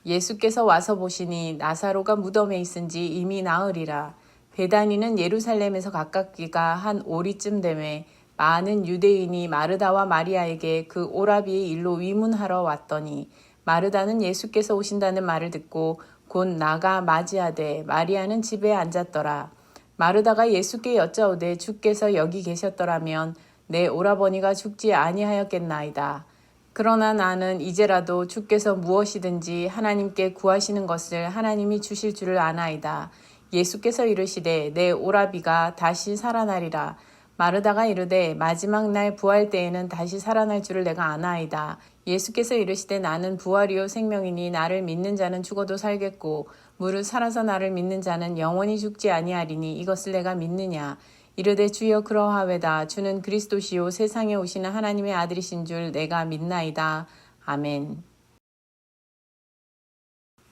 예수께서 와서 보시니 나사로가 무덤에 있은지 이미 나으리라. 베다니는 예루살렘에서 가깝기가 한 오리쯤 되매 많은 유대인이 마르다와 마리아에게 그 오라비의 일로 위문하러 왔더니 마르다는 예수께서 오신다는 말을 듣고 곧 나가 맞이하되 마리아는 집에 앉았더라. 마르다가 예수께 여짜오되 주께서 여기 계셨더라면 내 오라버니가 죽지 아니하였겠나이다. 그러나 나는 이제라도 주께서 무엇이든지 하나님께 구하시는 것을 하나님이 주실 줄을 아나이다. 예수께서 이르시되 내 오라비가 다시 살아나리라. 마르다가 이르되 마지막 날 부활 때에는 다시 살아날 줄을 내가 아나이다. 예수께서 이르시되 나는 부활이요 생명이니 나를 믿는 자는 죽어도 살겠고 무릇 살아서 나를 믿는 자는 영원히 죽지 아니하리니 이것을 내가 믿느냐. 이르되 주여 그러하외다. 주는 그리스도시요 세상에 오시는 하나님의 아들이신 줄 내가 믿나이다. 아멘.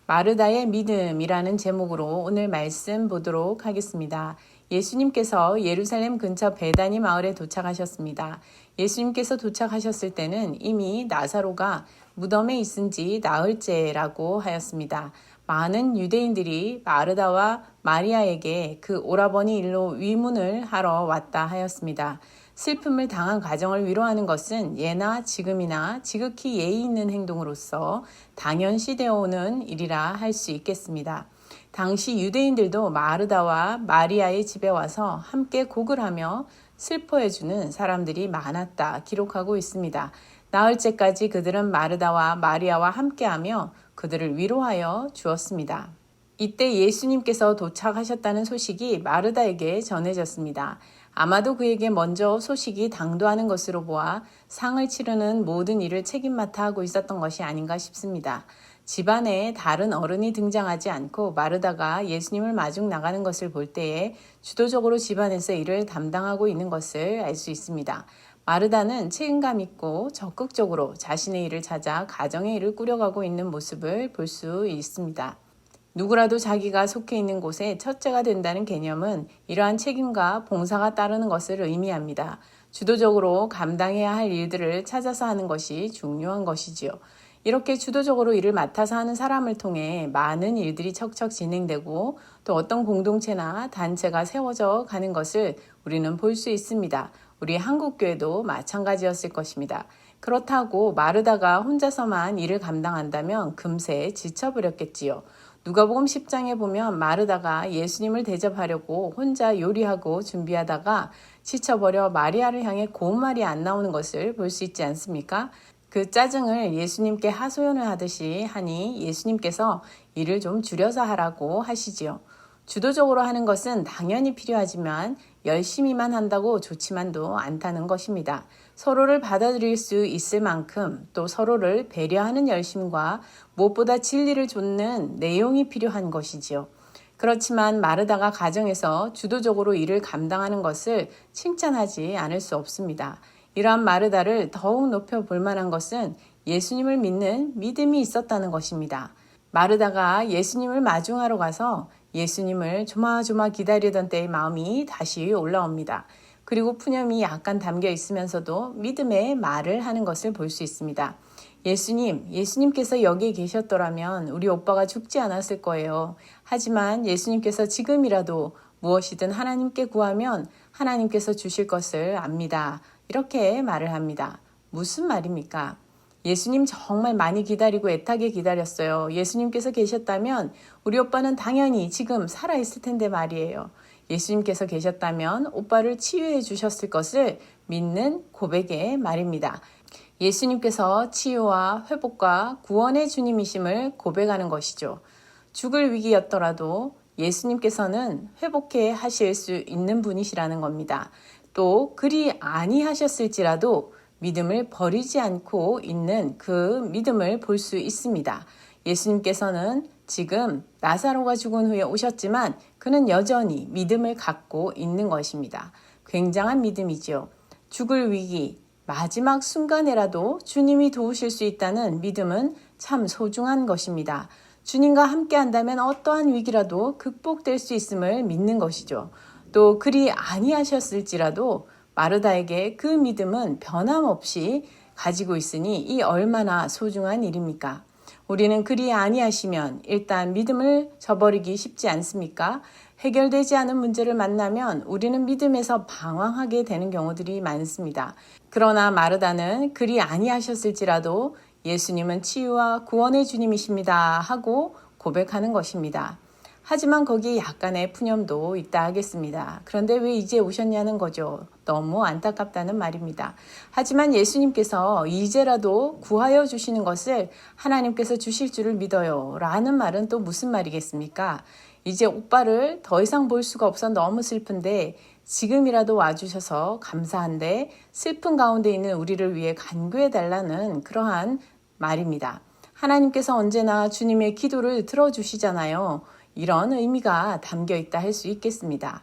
마르다의 믿음이라는 제목으로 오늘 말씀 보도록 하겠습니다. 예수님께서 예루살렘 근처 베다니 마을에 도착하셨습니다. 예수님께서 도착하셨을 때는 이미 나사로가 무덤에 있은지 나흘째라고 하였습니다. 많은 유대인들이 마르다와 마리아에게 그 오라버니 일로 위문을 하러 왔다 하였습니다. 슬픔을 당한 가정을 위로하는 것은 예나 지금이나 지극히 예의 있는 행동으로서 당연시되어 오는 일이라 할 수 있겠습니다. 당시 유대인들도 마르다와 마리아의 집에 와서 함께 곡을 하며 슬퍼해주는 사람들이 많았다 기록하고 있습니다. 나흘째까지 그들은 마르다와 마리아와 함께하며 그들을 위로하여 주었습니다. 이때 예수님께서 도착하셨다는 소식이 마르다에게 전해졌습니다. 아마도 그에게 먼저 소식이 당도하는 것으로 보아 상을 치르는 모든 일을 책임 맡아 하고 있었던 것이 아닌가 싶습니다. 집안에 다른 어른이 등장하지 않고 마르다가 예수님을 마중 나가는 것을 볼 때에 주도적으로 집안에서 일을 담당하고 있는 것을 알 수 있습니다. 마르다는 책임감 있고 적극적으로 자신의 일을 찾아 가정의 일을 꾸려가고 있는 모습을 볼 수 있습니다. 누구라도 자기가 속해 있는 곳에 첫째가 된다는 개념은 이러한 책임과 봉사가 따르는 것을 의미합니다. 주도적으로 감당해야 할 일들을 찾아서 하는 것이 중요한 것이지요. 이렇게 주도적으로 일을 맡아서 하는 사람을 통해 많은 일들이 척척 진행되고 또 어떤 공동체나 단체가 세워져 가는 것을 우리는 볼 수 있습니다. 우리 한국교회도 마찬가지였을 것입니다. 그렇다고 마르다가 혼자서만 일을 감당한다면 금세 지쳐버렸겠지요. 누가복음 10장에 보면 마르다가 예수님을 대접하려고 혼자 요리하고 준비하다가 지쳐버려 마리아를 향해 고운 말이 안 나오는 것을 볼 수 있지 않습니까? 그 짜증을 예수님께 하소연을 하듯이 하니 예수님께서 일을 좀 줄여서 하라고 하시지요. 주도적으로 하는 것은 당연히 필요하지만 열심히만 한다고 좋지만도 않다는 것입니다. 서로를 받아들일 수 있을 만큼 또 서로를 배려하는 열심과 무엇보다 진리를 좇는 내용이 필요한 것이지요. 그렇지만 마르다가 가정에서 주도적으로 일을 감당하는 것을 칭찬하지 않을 수 없습니다. 이러한 마르다를 더욱 높여볼 만한 것은 예수님을 믿는 믿음이 있었다는 것입니다. 마르다가 예수님을 마중하러 가서 예수님을 조마조마 기다리던 때의 마음이 다시 올라옵니다. 그리고 푸념이 약간 담겨 있으면서도 믿음의 말을 하는 것을 볼 수 있습니다. 예수님께서 여기에 계셨더라면 우리 오빠가 죽지 않았을 거예요. 하지만 예수님께서 지금이라도 무엇이든 하나님께 구하면 하나님께서 주실 것을 압니다. 이렇게 말을 합니다. 무슨 말입니까? 예수님 정말 많이 기다리고 애타게 기다렸어요. 예수님께서 계셨다면 우리 오빠는 당연히 지금 살아있을 텐데 말이에요. 예수님께서 계셨다면 오빠를 치유해 주셨을 것을 믿는 고백의 말입니다. 예수님께서 치유와 회복과 구원의 주님이심을 고백하는 것이죠. 죽을 위기였더라도 예수님께서는 회복해 하실 수 있는 분이시라는 겁니다. 또 그리 아니하셨을지라도 믿음을 버리지 않고 있는 그 믿음을 볼 수 있습니다. 예수님께서는 지금 나사로가 죽은 후에 오셨지만 그는 여전히 믿음을 갖고 있는 것입니다. 굉장한 믿음이죠. 죽을 위기, 마지막 순간에라도 주님이 도우실 수 있다는 믿음은 참 소중한 것입니다. 주님과 함께 한다면 어떠한 위기라도 극복될 수 있음을 믿는 것이죠. 또 그리 아니하셨을지라도 마르다에게 그 믿음은 변함없이 가지고 있으니 이 얼마나 소중한 일입니까? 우리는 그리 아니하시면 일단 믿음을 저버리기 쉽지 않습니까? 해결되지 않은 문제를 만나면 우리는 믿음에서 방황하게 되는 경우들이 많습니다. 그러나 마르다는 그리 아니하셨을지라도 예수님은 치유와 구원의 주님이십니다 하고 고백하는 것입니다. 하지만 거기에 약간의 푸념도 있다 하겠습니다. 그런데 왜 이제 오셨냐는 거죠. 너무 안타깝다는 말입니다. 하지만 예수님께서 이제라도 구하여 주시는 것을 하나님께서 주실 줄을 믿어요 라는 말은 또 무슨 말이겠습니까? 이제 오빠를 더 이상 볼 수가 없어 너무 슬픈데 지금이라도 와주셔서 감사한데 슬픈 가운데 있는 우리를 위해 간구해 달라는 그러한 말입니다. 하나님께서 언제나 주님의 기도를 들어주시잖아요. 이런 의미가 담겨 있다 할 수 있겠습니다.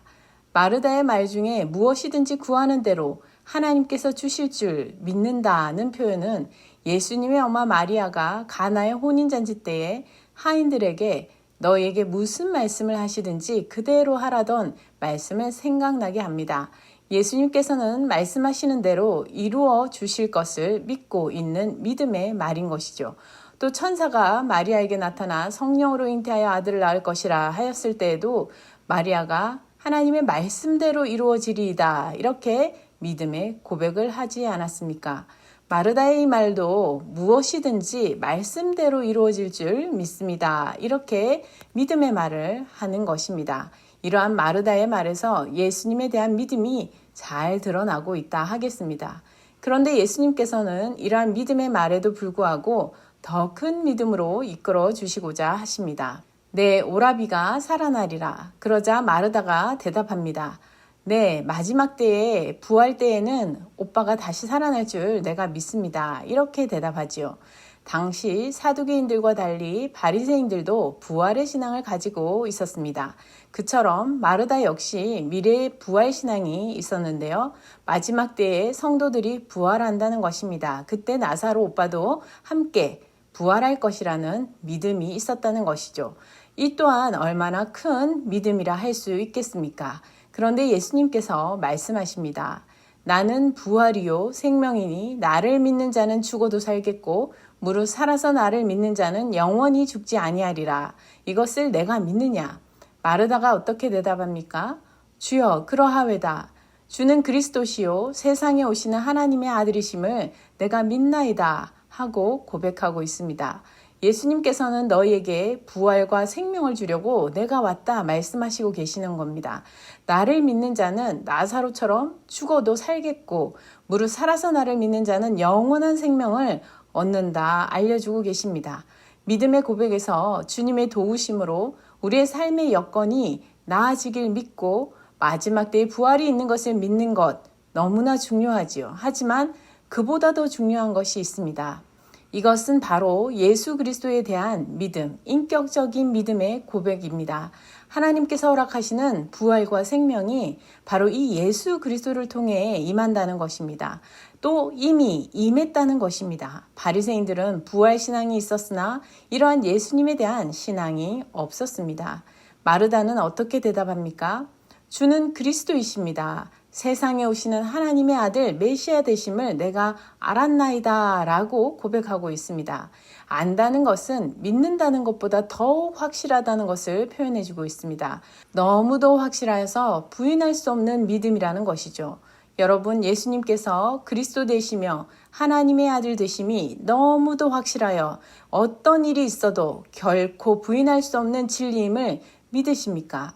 마르다의 말 중에 무엇이든지 구하는 대로 하나님께서 주실 줄 믿는다는 표현은 예수님의 엄마 마리아가 가나의 혼인잔치 때에 하인들에게 너에게 무슨 말씀을 하시든지 그대로 하라던 말씀을 생각나게 합니다. 예수님께서는 말씀하시는 대로 이루어 주실 것을 믿고 있는 믿음의 말인 것이죠. 또 천사가 마리아에게 나타나 성령으로 잉태하여 아들을 낳을 것이라 하였을 때에도 마리아가 하나님의 말씀대로 이루어지리이다 이렇게 믿음의 고백을 하지 않았습니까? 마르다의 이 말도 무엇이든지 말씀대로 이루어질 줄 믿습니다. 이렇게 믿음의 말을 하는 것입니다. 이러한 마르다의 말에서 예수님에 대한 믿음이 잘 드러나고 있다 하겠습니다. 그런데 예수님께서는 이러한 믿음의 말에도 불구하고 더 큰 믿음으로 이끌어 주시고자 하십니다. 내 오라비가 살아나리라. 그러자 마르다가 대답합니다. 네, 마지막 때에 부활 때에는 오빠가 다시 살아날 줄 내가 믿습니다. 이렇게 대답하지요. 당시 사두개인들과 달리 바리새인들도 부활의 신앙을 가지고 있었습니다. 그처럼 마르다 역시 미래의 부활 신앙이 있었는데요. 마지막 때에 성도들이 부활한다는 것입니다. 그때 나사로 오빠도 함께 부활할 것이라는 믿음이 있었다는 것이죠. 이 또한 얼마나 큰 믿음이라 할 수 있겠습니까? 그런데 예수님께서 말씀하십니다. 나는 부활이요 생명이니 나를 믿는 자는 죽어도 살겠고 무릇 살아서 나를 믿는 자는 영원히 죽지 아니하리라. 이것을 내가 믿느냐? 마르다가 어떻게 대답합니까? 주여 그러하외다. 주는 그리스도시요 세상에 오시는 하나님의 아들이심을 내가 믿나이다 하고 고백하고 있습니다. 예수님께서는 너희에게 부활과 생명을 주려고 내가 왔다 말씀하시고 계시는 겁니다. 나를 믿는 자는 나사로처럼 죽어도 살겠고 무릇 살아서 나를 믿는 자는 영원한 생명을 얻는다 알려주고 계십니다. 믿음의 고백에서 주님의 도우심으로 우리의 삶의 여건이 나아지길 믿고 마지막 때에 부활이 있는 것을 믿는 것 너무나 중요하지요. 하지만 그보다 더 중요한 것이 있습니다. 이것은 바로 예수 그리스도에 대한 믿음, 인격적인 믿음의 고백입니다. 하나님께서 허락하시는 부활과 생명이 바로 이 예수 그리스도를 통해 임한다는 것입니다. 또 이미 임했다는 것입니다. 바리새인들은 부활 신앙이 있었으나 이러한 예수님에 대한 신앙이 없었습니다. 마르다는 어떻게 대답합니까? 주는 그리스도이십니다. 세상에 오시는 하나님의 아들 메시아 되심을 내가 알았나이다 라고 고백하고 있습니다. 안다는 것은 믿는다는 것보다 더 확실하다는 것을 표현해주고 있습니다. 너무도 확실해서 부인할 수 없는 믿음이라는 것이죠. 여러분, 예수님께서 그리스도 되시며 하나님의 아들 되심이 너무도 확실하여 어떤 일이 있어도 결코 부인할 수 없는 진리임을 믿으십니까?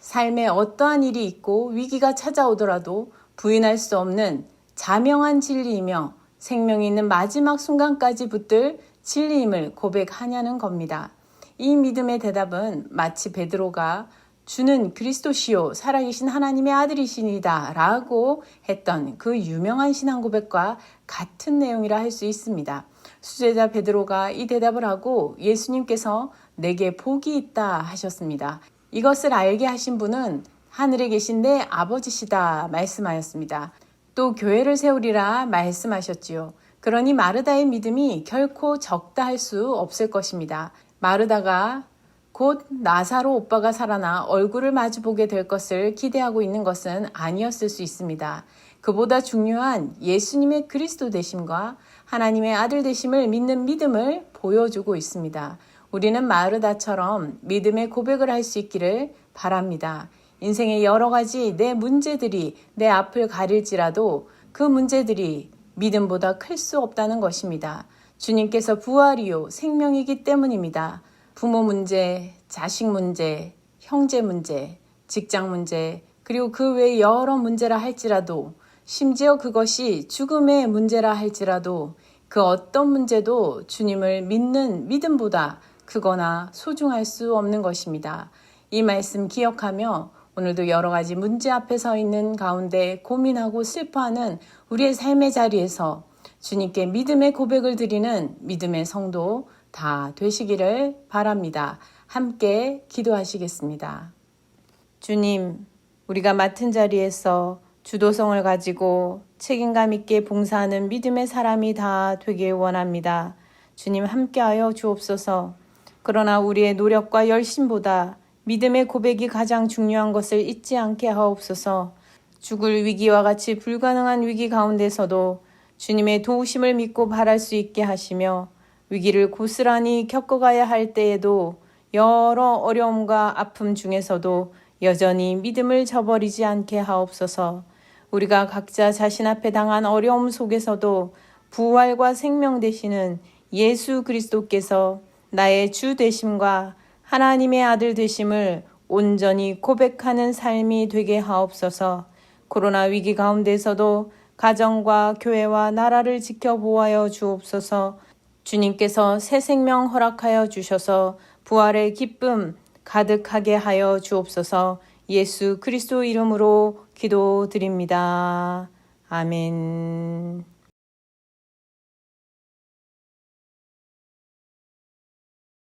삶에 어떠한 일이 있고 위기가 찾아오더라도 부인할 수 없는 자명한 진리이며 생명이 있는 마지막 순간까지 붙들 진리임을 고백하냐는 겁니다. 이 믿음의 대답은 마치 베드로가 주는 그리스도시요 살아계신 하나님의 아들이시니다 라고 했던 그 유명한 신앙 고백과 같은 내용이라 할 수 있습니다. 수제자 베드로가 이 대답을 하고 예수님께서 내게 복이 있다 하셨습니다. 이것을 알게 하신 분은 하늘에 계신 내 아버지시다 말씀하였습니다. 또 교회를 세우리라 말씀하셨지요. 그러니 마르다의 믿음이 결코 적다 할 수 없을 것입니다. 마르다가 곧 나사로 오빠가 살아나 얼굴을 마주보게 될 것을 기대하고 있는 것은 아니었을 수 있습니다. 그보다 중요한 예수님의 그리스도 되심과 하나님의 아들 되심을 믿는 믿음을 보여주고 있습니다. 우리는 마르다처럼 믿음의 고백을 할 수 있기를 바랍니다. 인생의 여러 가지 내 문제들이 내 앞을 가릴지라도 그 문제들이 믿음보다 클 수 없다는 것입니다. 주님께서 부활이요 생명이기 때문입니다. 부모 문제, 자식 문제, 형제 문제, 직장 문제, 그리고 그 외 여러 문제라 할지라도 심지어 그것이 죽음의 문제라 할지라도 그 어떤 문제도 주님을 믿는 믿음보다 크거나 소중할 수 없는 것입니다. 이 말씀 기억하며 오늘도 여러 가지 문제 앞에 서 있는 가운데 고민하고 슬퍼하는 우리의 삶의 자리에서 주님께 믿음의 고백을 드리는 믿음의 성도 다 되시기를 바랍니다. 함께 기도하시겠습니다. 주님, 우리가 맡은 자리에서 주도성을 가지고 책임감 있게 봉사하는 믿음의 사람이 다 되길 원합니다. 주님 함께하여 주옵소서. 그러나 우리의 노력과 열심보다 믿음의 고백이 가장 중요한 것을 잊지 않게 하옵소서. 죽을 위기와 같이 불가능한 위기 가운데서도 주님의 도우심을 믿고 바랄 수 있게 하시며 위기를 고스란히 겪어가야 할 때에도 여러 어려움과 아픔 중에서도 여전히 믿음을 저버리지 않게 하옵소서. 우리가 각자 자신 앞에 당한 어려움 속에서도 부활과 생명 되시는 예수 그리스도께서 나의 주 되심과 하나님의 아들 되심을 온전히 고백하는 삶이 되게 하옵소서. 코로나 위기 가운데서도 가정과 교회와 나라를 지켜보아여 주옵소서. 주님께서 새 생명 허락하여 주셔서 부활의 기쁨 가득하게 하여 주옵소서. 예수 그리스도 이름으로 기도드립니다. 아멘.